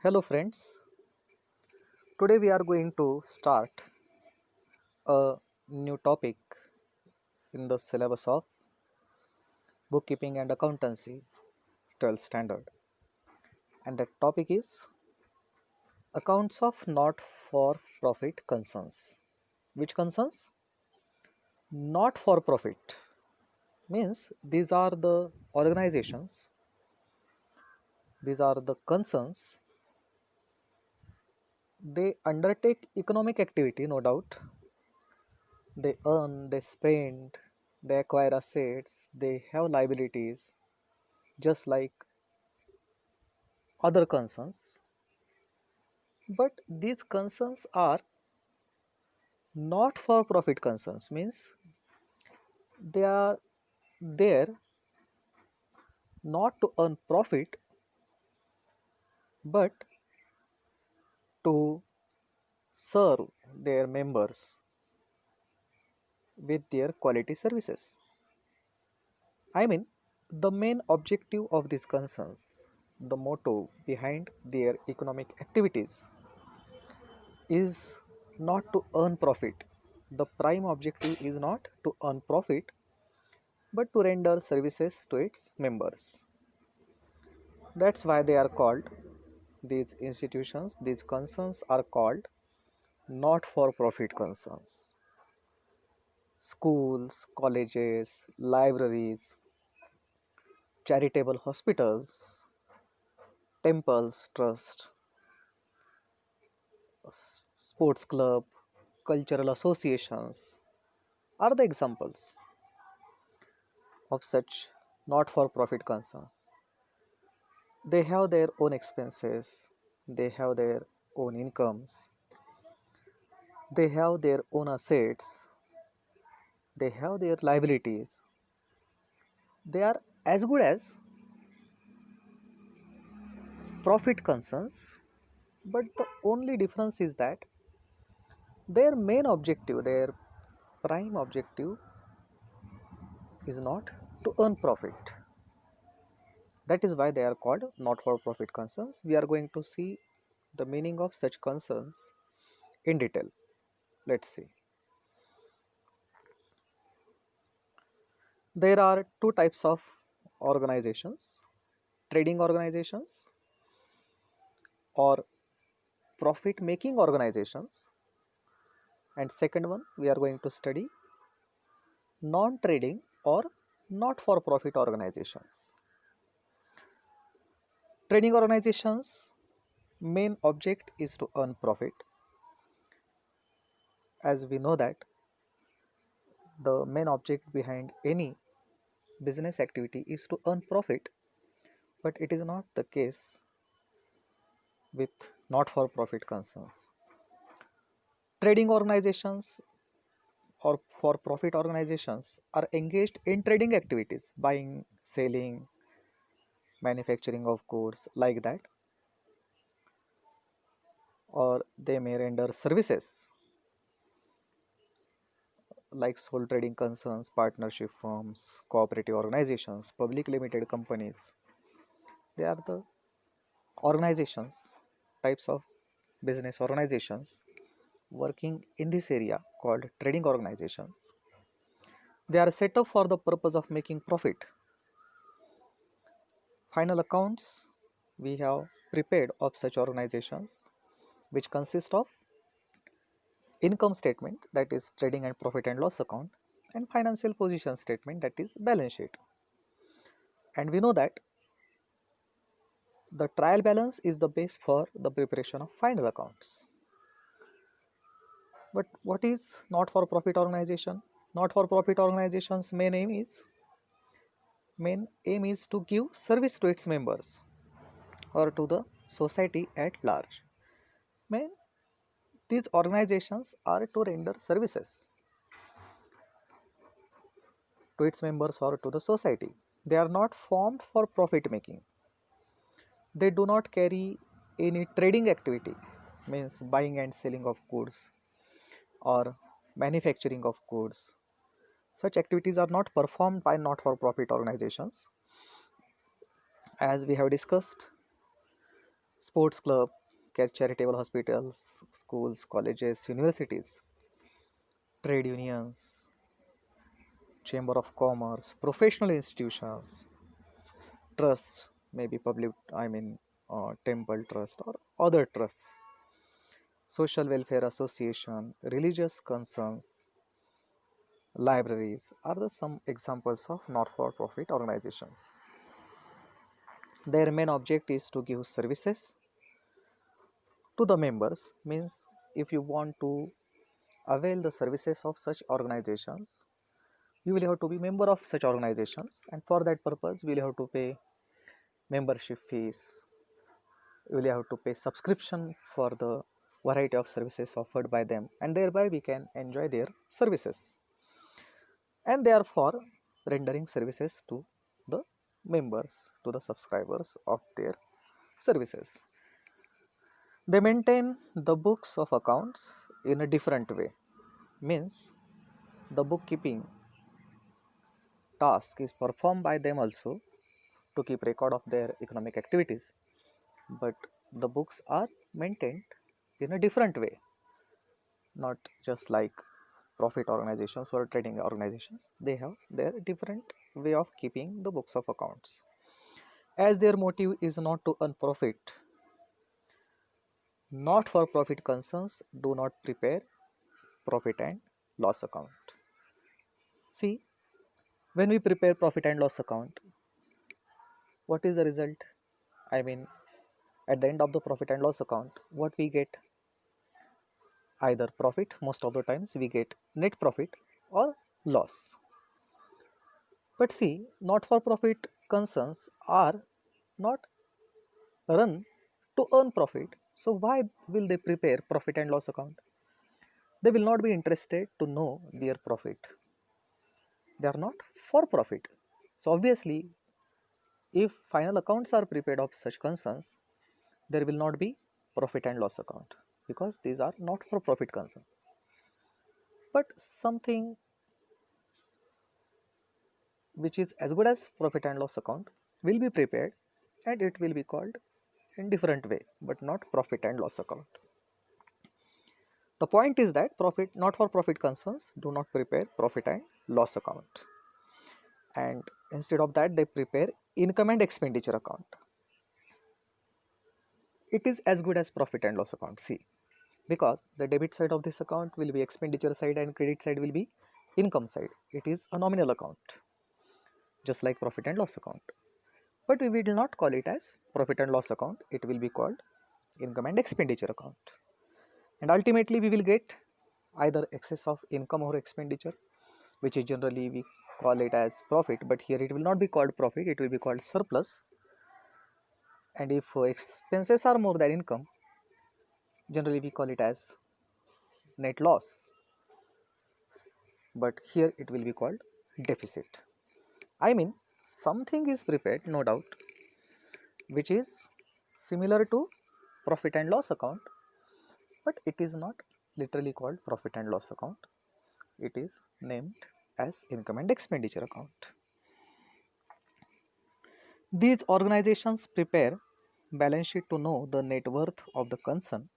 Hello, friends. Today we are going to start a new topic in the syllabus of bookkeeping and accountancy 12th standard. And that topic is accounts of not for profit concerns. Which concerns? Not for profit means these are the organizations, these are the concerns. They undertake economic activity, no doubt. They earn, they spend, they acquire assets, they have liabilities, just like other concerns. But these concerns are not for profit concerns, means they are there not to earn profit but to serve their members with their quality services. I mean, the main objective of these concerns, the motto behind their economic activities is not to earn profit. The prime objective is not to earn profit but to render services to its members. That's why they are called, these institutions, these concerns are called not for profit concerns. Schools, colleges, libraries, charitable hospitals, temples, trust, sports club, cultural associations are the examples of such not for profit concerns. They have their own expenses, they have their own incomes, they have their own assets, they have their liabilities. They are as good as profit concerns, but the only difference is that their main objective, their prime objective is not to earn profit. That is why they are called not for profit concerns. We are going to see the meaning of such concerns in detail. Let's see. There are two types of organizations: trading organizations or profit making organizations. And second one, we are going to study non trading or not for profit organizations. Trading organizations main object is to earn profit. As we know that the main object behind any business activity is to earn profit, but it is not the case with not for profit concerns. Trading organizations or for profit organizations are engaged in trading activities, buying, selling, manufacturing of goods, like that, or they may render services like sole trading concerns, partnership firms, cooperative organizations, public limited companies. They are the organizations, types of business organizations working in this area called trading organizations. They are set up for the purpose of making profit. Final accounts we have prepared of such organizations, which consist of income statement, that is trading and profit and loss account, and financial position statement, that is balance sheet. And we know that the trial balance is the base for the preparation of final accounts. But what is not for profit organization? Not for profit organization's main aim is to give service to its members or to the society at large. Main These organizations are to render services to its members or to the society. They are not formed for profit making. They do not carry any trading activity, means buying and selling of goods or manufacturing of goods. Such activities are not performed by not for profit organizations. As we have discussed, sports club, charitable hospitals, schools, colleges, universities, trade unions, chamber of commerce, professional institutions, trusts, maybe public, temple trust or other trusts, social welfare association, religious concerns, libraries are the some examples of not-for-profit organizations. Their main object is to give services to the members. Means if you want to avail the services of such organizations, you will have to be member of such organizations, and for that purpose you will have to pay membership fees. You will have to pay subscription for the variety of services offered by them, and thereby we can enjoy their services, and therefore rendering services to the members, to the subscribers of their services. They maintain the books of accounts in a different way. Means the bookkeeping task is performed by them also to keep record of their economic activities, but the books are maintained in a different way, not just like profit organizations or trading organizations. They have their different way of keeping the books of accounts. As their motive is not to earn profit, not for profit concerns do not prepare profit and loss account. See, when we prepare profit and loss account, what is the result? I mean, at the end of the profit and loss account, what we get? Either profit, most of the times we get net profit, or loss. But see, not for profit concerns are not run to earn profit. So why will they prepare profit and loss account? They will not be interested to know their profit. They are not for profit. So obviously, if final accounts are prepared of such concerns, there will not be profit and loss account, because these are not for profit concerns. But something which is as good as profit and loss account will be prepared, and it will be called in different way, but not profit and loss account. The point is that profit, not for profit concerns do not prepare profit and loss account, and instead of that they prepare income and expenditure account. It is as good as profit and loss account. See, because the debit side of this account will be expenditure side and credit side will be income side. It is a nominal account, just like profit and loss account. But we will not call it as profit and loss account, it will be called income and expenditure account. And ultimately we will get either excess of income or expenditure, which is generally we call it as profit, but here it will not be called profit, it will be called surplus. And if expenses are more than income, generally we call it as net loss, but here it will be called deficit. I mean, something is prepared, no doubt, which is similar to profit and loss account, but it is not literally called profit and loss account. It is named as income and expenditure account. These organizations prepare balance sheet to know the net worth of the concern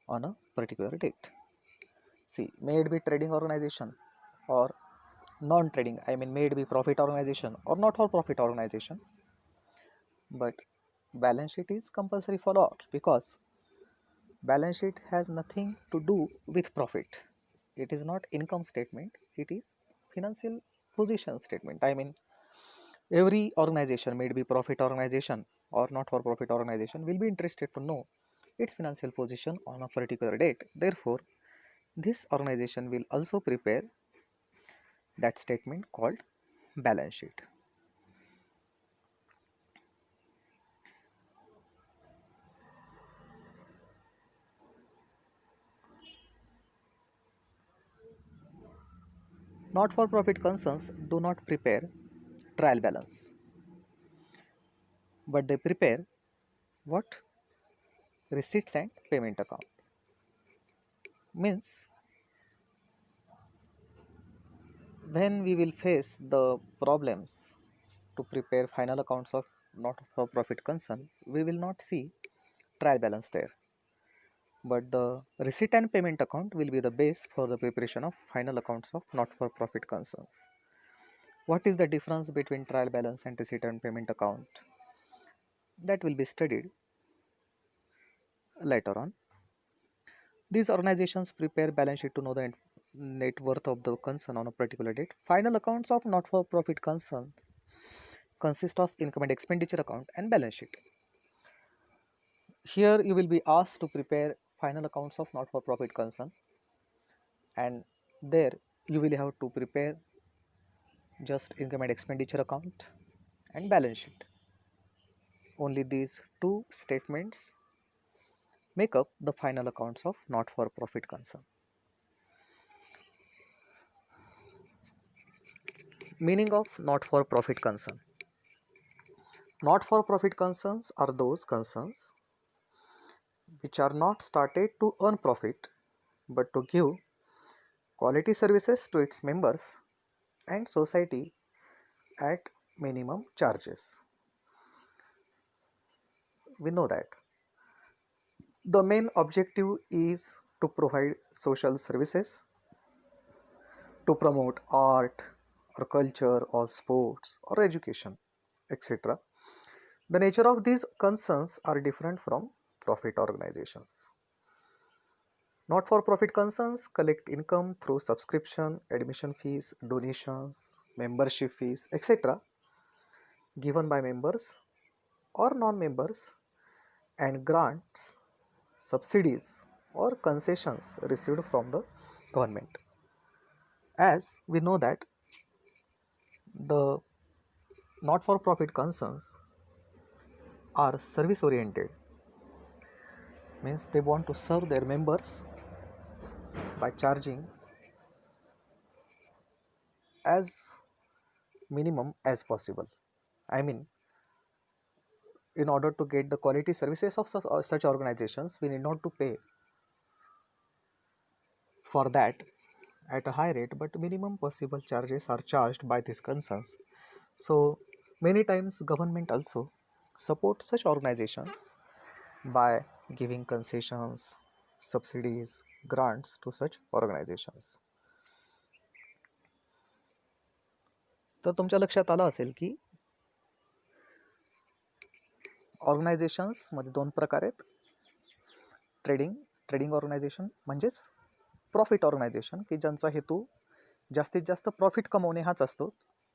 on a particular date. See, may it be trading organization or non-trading, I mean may it be profit organization or not for profit organization, but balance sheet is compulsory for all, because balance sheet has nothing to do with profit. It is not income statement, it is financial position statement. I mean, every organization, may it be profit organization or not for profit organization, will be interested to know its financial position on a particular date. Therefore, this organization will also prepare that statement called balance sheet. Not for profit concerns do not prepare trial balance, but they prepare what? Receipts and payment account. Means when we will face the problems to prepare final accounts of not for profit concern, we will not see trial balance there. But the receipt and payment account will be the base for the preparation of final accounts of not-for-profit concerns. What is the difference between trial balance and receipt and payment account? That will be studied later on. These organizations prepare balance sheet to know the net worth of the concern on a particular date. Final accounts of not-for-profit concerns consist of income and expenditure account and balance sheet. Here you will be asked to prepare final accounts of not-for-profit concern, and there you will have to prepare just income and expenditure account and balance sheet. Only these two statements make up the final accounts of not-for-profit concern. Meaning of not-for-profit concern. Not-for-profit concerns are those concerns which are not started to earn profit but to give quality services to its members and society at minimum charges. We know that the main objective is to provide social services, to promote art or culture or sports or education, etc. The nature of these concerns are different from profit organizations. Not-for-profit concerns collect income through subscription, admission fees, donations, membership fees, etc. given by members or non-members, and grants, subsidies or concessions received from the government. As we know that the not-for-profit concerns are service oriented, means they want to serve their members by charging as minimum as possible. I mean, in order to get the quality services of such organizations, we need not to pay for that at a high rate, but minimum possible charges are charged by these concerns. So many times government also support such organizations by giving concessions, subsidies, grants to such organizations. तर तुमच्या लक्षात आलं असेल की ऑर्गनायझेशन्समध्ये दोन प्रकार आहेत. Trading organisation म्हणजेच प्रॉफिट ऑर्गनायझेशन की ज्यांचा हेतू जास्तीत जास्त प्रॉफिट कमवणे हाच असतो.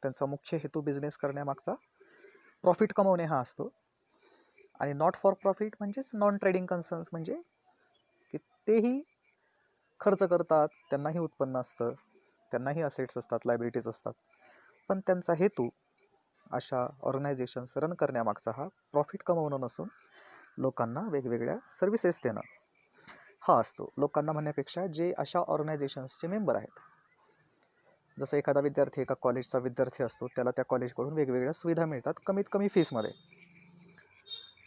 त्यांचा मुख्य हेतू बिझनेस करण्यामागचा प्रॉफिट कमवणे हा असतो. आणि नॉट फॉर प्रॉफिट म्हणजेच नॉन ट्रेडिंग कन्सर्न्स, म्हणजे की तेही खर्च करतात, त्यांनाही उत्पन्न असतं, त्यांनाही असेट्स असतात, लायबिलिटीज असतात, पण त्यांचा हेतू अशा ऑर्गनायझेशन्स रन करण्यामागचा हा प्रॉफिट कमवणं नसून लोकांना वेगवेगळ्या सर्व्हिसेस देणं हा असतो. लोकांना म्हणण्यापेक्षा जे अशा ऑर्गनायझेशन्सचे मेंबर आहेत, जसं एखादा विद्यार्थी एका कॉलेजचा विद्यार्थी असतो, त्याला त्या कॉलेजकडून वेगवेगळ्या सुविधा मिळतात कमीत कमी फीसमध्ये.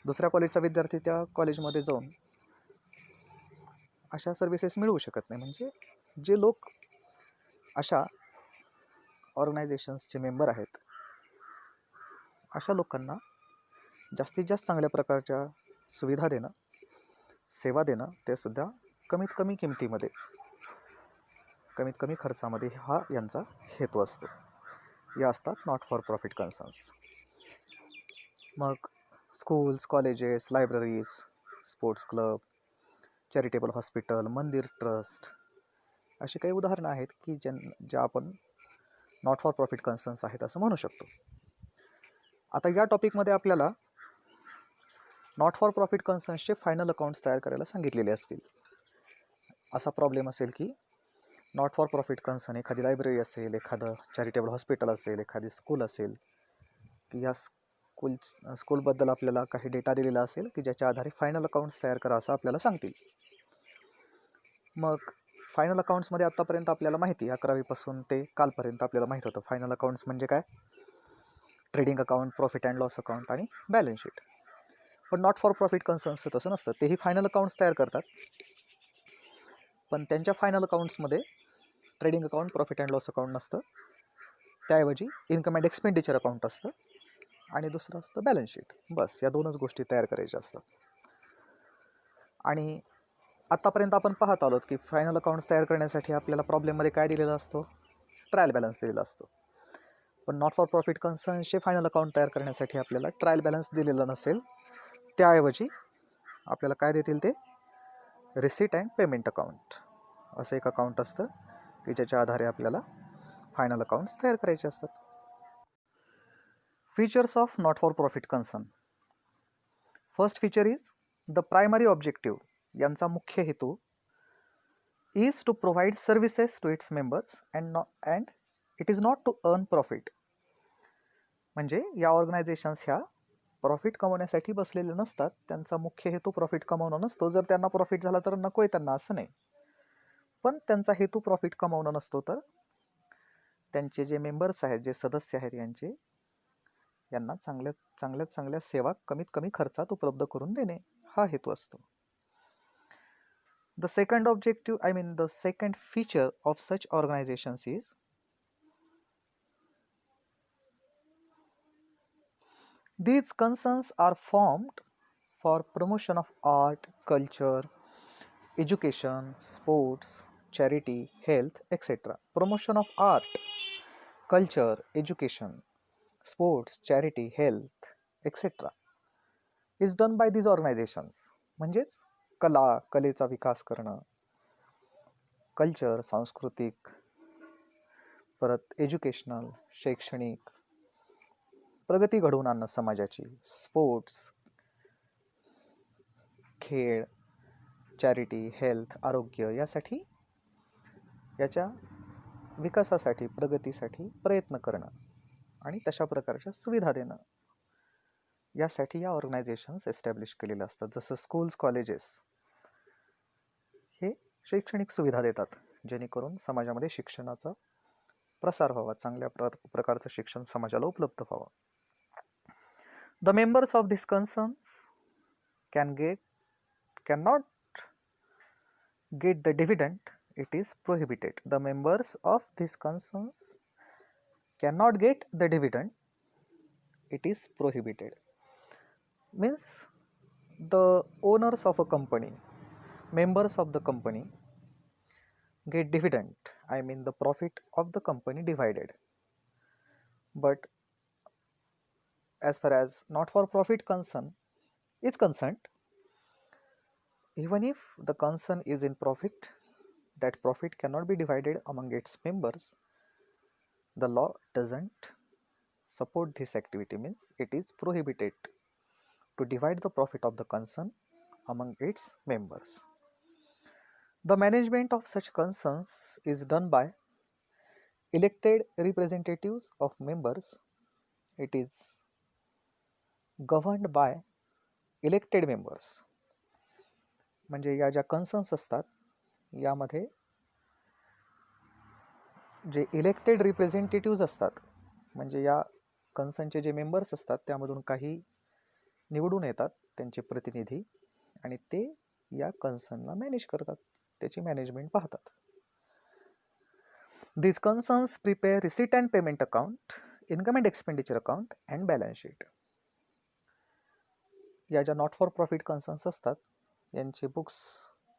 दुसऱ्या कॉलेजचा विद्यार्थी त्या कॉलेजमध्ये जाऊन अशा सर्व्हिसेस मिळवू शकत नाही. म्हणजे जे लोक अशा ऑर्गनायझेशन्सचे मेंबर आहेत, अशा लोकांना जास्तीत जास्त चांगल्या प्रकारच्या सुविधा देणं, सेवा देणं, ते सुद्धा कमीत कमी किमतीमध्ये, कमीत कमी खर्चामध्ये हा यांचा हेतू असतो. या असतात not for profit concerns. Mug schools, colleges, libraries, sports club, charitable hospital, मंदिर ट्रस्ट अशी काही उदाहरणं आहेत की ज्या आपण नॉट फॉर प्रॉफिट कन्सर्न्स आहेत असं म्हणू शकतो. आता या टॉपिकमध्ये आपल्याला नॉट फॉर प्रॉफिट कन्सर्न्सचे फायनल अकाउंट्स तयार करायला सांगितलेले असतील. असा प्रॉब्लेम असेल की नॉट फॉर प्रॉफिट कन्सर्न एखादी लायब्ररी असेल, एखादं चॅरिटेबल हॉस्पिटल असेल, एखादी स्कूल असेल, की या स्कूलबद्दल आपल्याला काही डेटा दिलेला असेल की ज्याच्या आधारे फायनल अकाउंट्स तयार करा असं आपल्याला सांगतील. मग फायनल अकाउंट्समध्ये आत्तापर्यंत आपल्याला माहिती, 11वीपासून ते कालपर्यंत आपल्याला माहीत होतं फायनल अकाउंट्स म्हणजे काय. Trading account, profit and loss account आणि बॅलन्स शीट. पण नॉट फॉर प्रॉफिट कन्सर्न्सचं तसं नसतं. तेही फायनल अकाउंट्स तयार करतात, पण त्यांच्या फायनल अकाउंट्समध्ये trading account, profit and loss account नसतं. त्याऐवजी इन्कम अँड एक्सपेंडिचर अकाउंट असतं आणि दुसरं असतं बॅलन्स शीट. बस या दोनच गोष्टी तयार करायच्या असतात. आणि आत्तापर्यंत आपण पाहत आलोत की फायनल अकाउंट्स तयार करण्यासाठी आपल्याला प्रॉब्लेममध्ये काय दिलेला असतो, ट्रायल बॅलन्स दिलेला असतो. पण नॉट फॉर प्रॉफिट कन्सर्नचे फायनल अकाउंट तयार करण्यासाठी आपल्याला ट्रायल बॅलन्स दिलेला नसेल, त्याऐवजी आपल्याला काय देतील ते रिसीट अँड पेमेंट अकाउंट असं एक अकाउंट असतं की ज्याच्या आधारे आपल्याला फायनल अकाउंट्स तयार करायचे असतात. Features of not for profit concern. First feature is the primary objective. यांचा मुख्य हेतू is to provide services to its members and it is not to earn profit. म्हणजे या ऑर्गनायझेशन्स ह्या प्रॉफिट कमवण्यासाठी बसलेले नसतात, त्यांचा मुख्य हेतू प्रॉफिट कमवणं नसतो. जर त्यांना प्रॉफिट झाला तर नकोय त्यांना असं नाही, पण त्यांचा हेतू प्रॉफिट कमवणं नसतो, तर त्यांचे जे मेंबर्स आहेत, जे सदस्य आहेत, यांना चांगल्या सेवा कमीत कमी खर्चात उपलब्ध करून देणे हा हेतू असतो. The second feature of such organizations is these concerns are formed for promotion of art, culture, education, sports, charity, health, etc. Promotion of art, culture, education, sports, charity, health, etc. is done by these organizations. म्हणजेच कलेचा विकास करणं, culture सांस्कृतिक, परत educational शैक्षणिक प्रगती घडवून आणणं समाजाची, स्पोर्ट्स खेळ, चॅरिटी, हेल्थ आरोग्य यासाठी, याच्या विकासासाठी प्रगतीसाठी प्रयत्न करणं आणि तशा प्रकारच्या सुविधा देणं, यासाठी या ऑर्गनायझेशन्स एस्टॅब्लिश केलेल्या असतात. जसं स्कूल्स, कॉलेजेस हे शैक्षणिक सुविधा देतात जेणेकरून समाजामध्ये शिक्षणाचा प्रसार व्हावा, चांगल्या प्रकारचं शिक्षण समाजाला उपलब्ध व्हावं. The members of these concerns cannot get the dividend. It is prohibited. The members of these concerns cannot get the dividend. It is prohibited. Means the owners of a company, members of the company get dividend. The profit of the company divided. But as far as not for profit concern is concerned, even if the concern is in profit, that profit cannot be divided among its members. The law doesn't support this activity, means it is prohibited to divide the profit of the concern among its members. The management of such concerns is done by elected representatives of members. It is governed by elected members. म्हणजे या ज्या concerns असतात यामध्ये जे elected रिप्रेझेंटेटिव्ज असतात, म्हणजे या कन्सर्नचे जे members असतात त्यामधून काही निवडून येतात त्यांचे प्रतिनिधी, आणि ते या कन्सर्नला मॅनेज करतात, त्याची मॅनेजमेंट पाहतात. These concerns prepare receipt and payment account, income and expenditure account and balance sheet. या ज्या नॉट फॉर प्रॉफिट कन्सर्न्स असतात यांचे बुक्स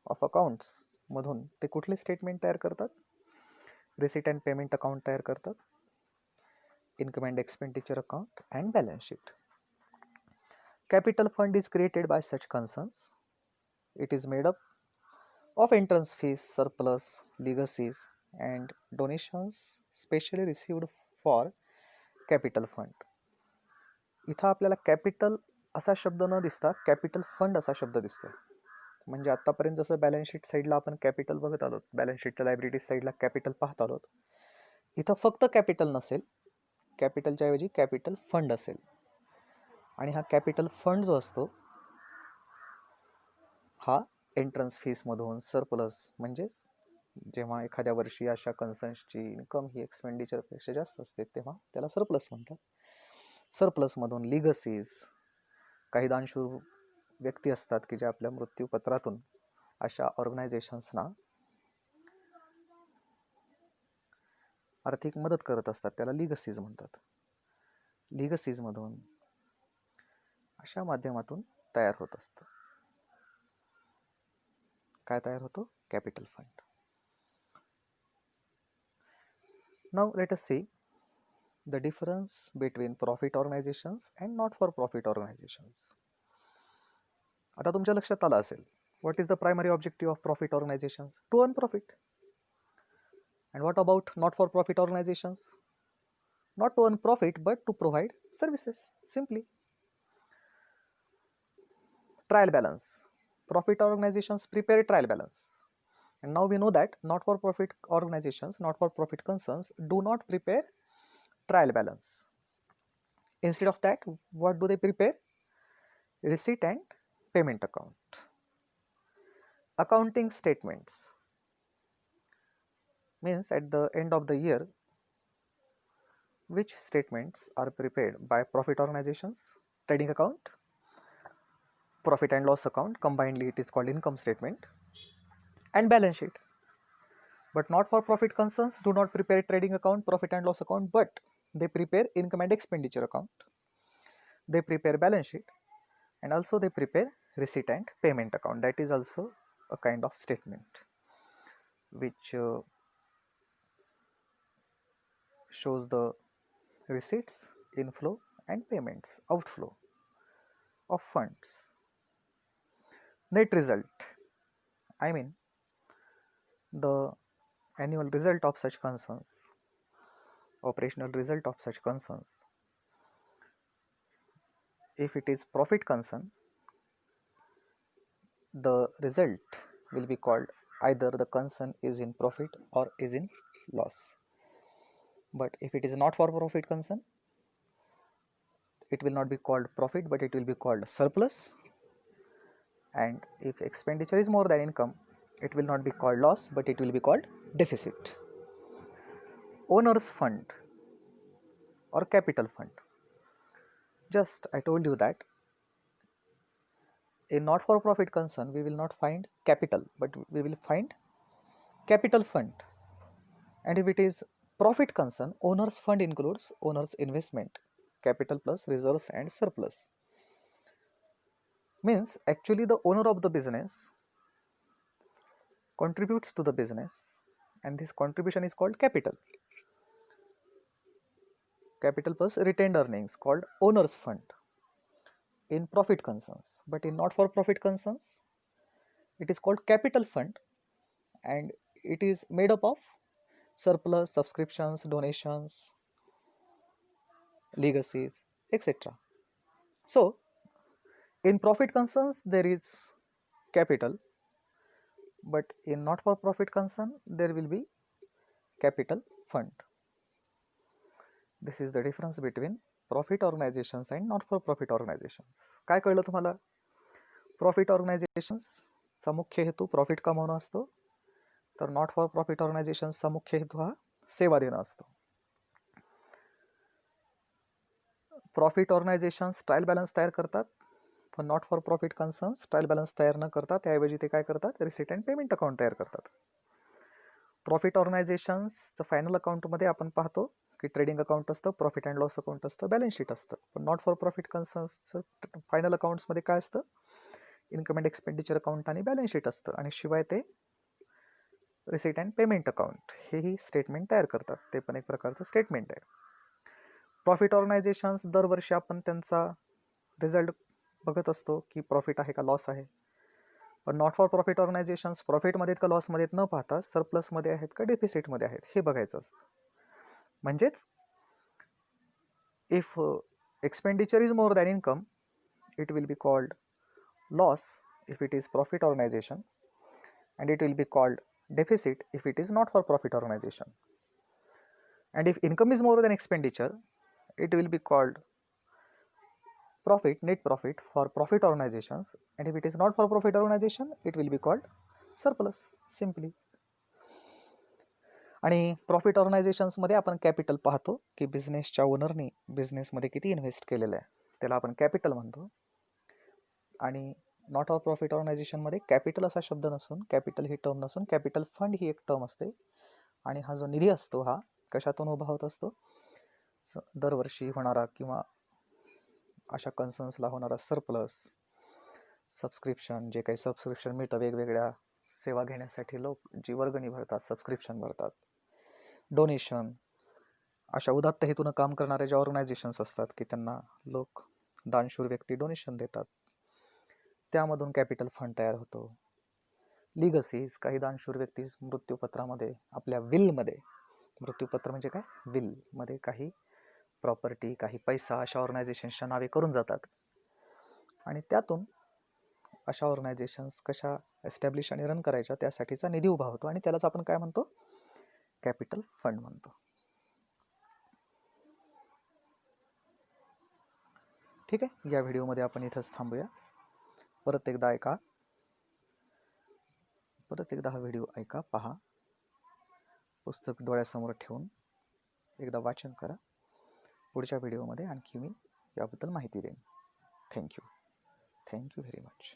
ऑफ अकाउंट्स मधून ते कुठले स्टेटमेंट तयार करतात? रिसीट अँड पेमेंट अकाउंट तयार करतात, income and expenditure account and balance sheet. Capital fund is created by such concerns. It is made up of entrance fees, surplus, legacies and donations specially received for capital fund. इथं आपल्याला capital असा शब्द न दिसता capital fund असा शब्द दिसतोय. म्हणजे आतापर्यंत जसं बॅलन्स शीट साईडला आपण कॅपिटल बघत आलो, बॅलन्स शीटच्या लायबिलिटीज साईडला कॅपिटल पाहत आलो, इथं फक्त कॅपिटल नसेल, कॅपिटलच्या ऐवजी कॅपिटल फंड असेल. आणि हा कॅपिटल फंड जो असतो हा एंट्रन्स फीसमधून, सरप्लस म्हणजेच जेव्हा एखाद्या वर्षी अशा कन्सर्न्सची इन्कम ही एक्सपेंडिचरपेक्षा जास्त असते तेव्हा त्याला सरप्लस म्हणतात. सरप्लसमधून लिगसीज, काही दानशूर व्यक्ती असतात की जे आपल्या मृत्यूपत्रातून अशा ऑर्गनायझेशन्सना आर्थिक मदत करत असतात, त्याला लिगसीज म्हणतात. लिगसीजमधून अशा माध्यमातून तयार होत असतं. काय तयार होतो? Capital fund. Now let us see the difference between profit organizations and not for profit organizations. आता तुमच्या लक्षात आलं असेल, what is the primary objective of profit organizations? To earn profit. And what about not for profit organizations? Not to earn profit but to provide services, simply. Trial balance. Profit organizations prepare trial balance. And now we know that not for profit organizations, not for profit concerns do not prepare trial balance. Instead of that, what do they prepare? Receipt and payment account. Accounting statements means at the end of the year, which statements are prepared by profit organizations? Trading account, profit and loss account, combinedly it is called income statement, and balance sheet. But not for profit concerns do not prepare trading account, profit and loss account, but they prepare income and expenditure account, they prepare balance sheet, and also they prepare receipt and payment account. That is also a kind of statement which shows the receipts, inflow, and payments, outflow of funds. Net result, I mean the annual result of such concerns, operational result of such concerns. If it is profit concern, the result will be called either the concern is in profit or is in loss. But if it is not for profit concern, it will not be called profit but it will be called surplus. And if expenditure is more than income, it will not be called loss but it will be called deficit. Owner's fund or capital fund. Just I told you that in not for profit concern we will not find capital but we will find capital fund. And if it is profit concern, owner's fund includes owner's investment, capital plus reserves and surplus. Means actually the owner of the business contributes to the business and this contribution is called capital. Capital plus retained earnings called owner's fund in profit concerns, but in not for profit concerns it is called capital fund and it is made up of surplus, subscriptions, donations, legacies, etc. So in profit concerns there is capital, but in not for profit concern there will be capital fund. This is the difference between profit organizations and not for profit organizations. काय कळलं तुम्हाला? Profit ऑर्गनायझेशन्सचा मुख्य हेतू profit कमावणं असतो, तर not for profit ऑर्गनायझेशन्सचा मुख्य हेतू हा सेवा देणं असतो. प्रॉफिट ऑर्गनायझेशन्स ट्रायल बॅलन्स तयार करतात, पण not for profit concerns trial balance तयार न करता त्याऐवजी ते काय करतात? रिसीट अँड पेमेंट अकाउंट तयार करतात. प्रॉफिट ऑर्गनायझेशन्सचं फायनल अकाउंटमध्ये आपण पाहतो की ट्रेडिंग अकाउंट असतं, प्रॉफिट अँड लॉस अकाउंट असतं, बॅलन्स शीट असतं. पण नॉट फॉर प्रॉफिट कन्सर्न्सचं फायनल अकाउंट्समध्ये काय असतं? इन्कम अँड एक्सपेंडिचर अकाउंट आणि बॅलन्स शीट असतं आणि शिवाय ते रिसीट अँड पेमेंट अकाउंट हेही स्टेटमेंट तयार करतात. ते पण एक प्रकारचं स्टेटमेंट आहे. प्रॉफिट ऑर्गनायझेशन्स दरवर्षी आपण त्यांचा रिझल्ट बघत असतो की प्रॉफिट आहे का लॉस आहे. पण नॉट फॉर प्रॉफिट ऑर्गनायझेशन्स प्रॉफिटमध्ये का लॉसमध्ये न पाहता सरप्लसमध्ये आहेत का डेफिसिटमध्ये आहेत हे बघायचं असतं. म्हणजेच if expenditure is more than income it will be called loss if it is profit organization and it will be called deficit if it is not for profit organization. And if income is more than expenditure it will be called profit, net profit for profit organizations, and if it is not for profit organization it will be called surplus, simply. आणि profit ऑर्गनायझेशन्समध्ये आपण capital पाहतो की बिझनेसच्या ओनरने बिझनेसमध्ये किती invest केलेलं आहे त्याला आपण कॅपिटल म्हणतो. आणि नॉट ऑफ प्रॉफिट ऑर्गनायझेशनमध्ये कॅपिटल असा शब्द नसून, कॅपिटल ही टर्म नसून कॅपिटल फंड ही एक टर्म असते. आणि हा जो निधी असतो हा कशातून उभा होत असतो? दरवर्षी होणारा किंवा अशा कन्सर्न्सला होणारा सरप्लस, सबस्क्रिप्शन, जे काही सबस्क्रिप्शन मिळतं वेगवेगळ्या सेवा घेण्यासाठी लोक जी वर्गणी भरतात, सबस्क्रिप्शन भरतात, डोनेशन, अशा उदात्त हेतूनं काम करणाऱ्या ज्या ऑर्गनायझेशन्स असतात की त्यांना लोक दानशूर व्यक्ती डोनेशन देतात, त्यामधून कॅपिटल फंड तयार होतो. लिगसीज, काही दानशूर व्यक्ती मृत्यूपत्रामध्ये आपल्या विलमध्ये, मृत्यूपत्र म्हणजे काय, विलमध्ये काही प्रॉपर्टी, काही पैसा अशा ऑर्गनायझेशन्सच्या नावे करून जातात आणि त्यातून अशा ऑर्गनायझेशन्स कशा एस्टॅब्लिश आणि रन करायच्या त्यासाठीचा निधी उभा होतो आणि त्यालाच आपण काय म्हणतो, कॅपिटल फंड म्हणतो. ठीक आहे, या व्हिडिओमध्ये आपण इथंच थांबूया. परत एकदा हा व्हिडिओ ऐका, पहा, पुस्तक डोळ्यासमोर ठेवून एकदा वाचन करा. पुढच्या व्हिडिओमध्ये आणखी मी याबद्दल माहिती देईन. Thank you very much.